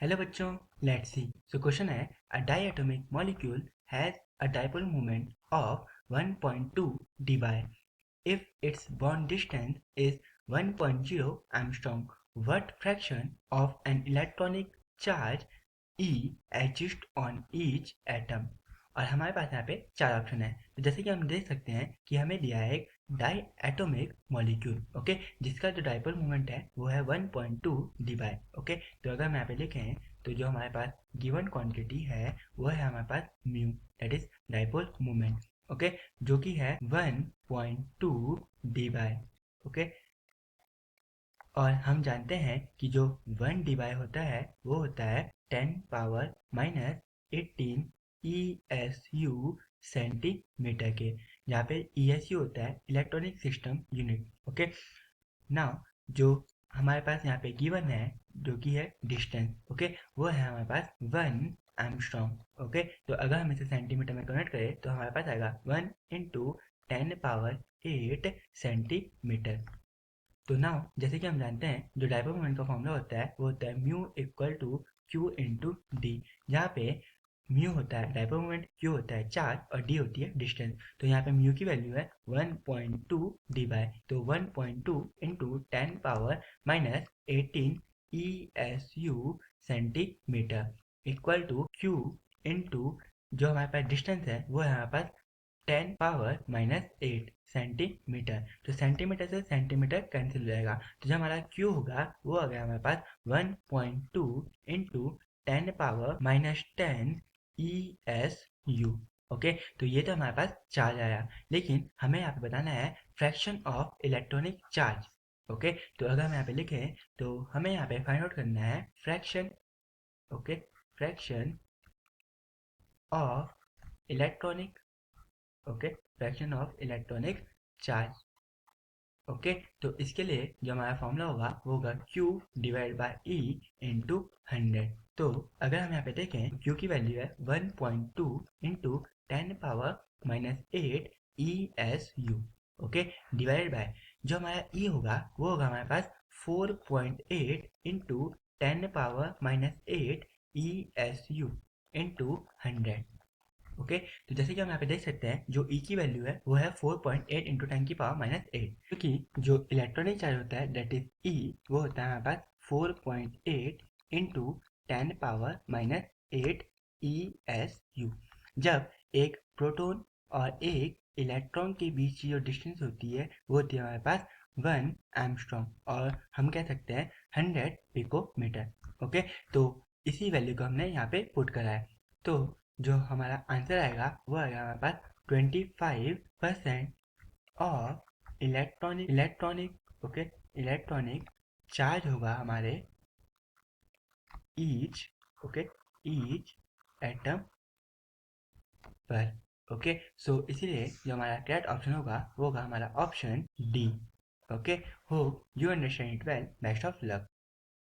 Hello बच्चों, let's see. So question है, a diatomic molecule has a dipole moment of 1.2 dBi if its bond distance is 1.0 angstrom. What fraction of an electronic charge E exists on each atom? और हमारे पास यहाँ पे चार option है। तो जैसे कि हम देख सकते हैं कि हमें दिया है एक डाई एटोमिक मॉलिक्यूल, ओके, जिसका जो डाइपोल मोमेंट है वो है 1.2 dBi, ओके। तो अगर हम यहाँ पे लिखें तो जो हमारे पास गिवन क्वांटिटी है वो है हमारे पास mu, that is dipole moment, okay, जो कि है 1.2 dBi, ओके। और हम जानते हैं कि जो 1 dBi होता है वो होता है 10⁻⁻18 ESU सेंटीमीटर के, जहाँ पे ESU होता है electronic system unit, okay. Now जो हमारे पास यहाँ पे गिवन है जो कि है डिस्टेंस, ओके, वो है हमारे पास 1 एंगस्ट्रॉम, ओके। तो अगर हम इसे सेंटीमीटर में कन्वर्ट करें तो हमारे पास आएगा 1 × 10⁸ सेंटीमीटर। तो नाउ जैसे कि हम जानते हैं जो डाइपोल मोमेंट का फॉर्मूला होता है वो होता है mu equal to q into d, जहाँ पे म्यू होता है डाइपोल मोमेंट, क्यू होता है चार्ज और डी होती है डिस्टेंस। तो यहाँ पे म्यू की वैल्यू है 1.2 डी बाई, तो 1.2 into 10⁻⁻18 ESU centimetre equal to q into जो हमारे पास डिस्टेंस है वो है हमारे पास 10⁻⁻8 सेंटीमीटर। तो सेंटीमीटर से सेंटीमीटर कैंसिल हो जाएगा, तो जो हमारा क्यू होगा वो आ गया हमारे पास 1.2 इंटू 10⁻⁻10 ESU, ओके। तो ये तो हमारे पास चार्ज आया, लेकिन हमें यहाँ पे बताना है fraction of electronic charge, okay. तो अगर हम यहाँ पे लिखें तो हमें यहाँ पे फाइंड आउट करना है fraction, okay, fraction of electronic, okay, fraction of electronic charge, okay. तो इसके लिए जो हमारा फॉर्मूला होगा वो होगा Q divide by E into 100। तो अगर हम यहाँ पे देखें Q की वैल्यू है 1.2 into 10⁻⁻8 ESU, okay, divided by जो हमारा E होगा वो होगा हमारे पास 4.8 इंटू 10⁻⁻8 ESU इंटू 100, ओके। तो जैसे कि हम यहाँ पे देख सकते हैं जो E की वैल्यू है वो है 4.8 इंटू 10⁻⁸, क्योंकि जो इलेक्ट्रॉनिक चार्ज होता है दैट इज E वो होता है हमारे पास 4.8 इंटू 10⁻⁸ ESU। जब एक प्रोटॉन और एक इलेक्ट्रॉन के बीच की जो डिस्टेंस होती है वो होती है हमारे पास 1 एंगस्ट्रॉम, और हम कह सकते हैं 100 पिकोमीटर, ओके। तो इसी वैल्यू को हमने यहाँ पे पुट करा है। तो जो हमारा आंसर आएगा वो आएगा हमारे पास 25% of electronic, okay, electronic charge होगा हमारे ईच, ओके, ईच एटम पर, ओके। सो इसीलिए जो हमारा करेक्ट ऑप्शन होगा वो होगा हमारा option D, okay. Hope you understand it well, best of luck.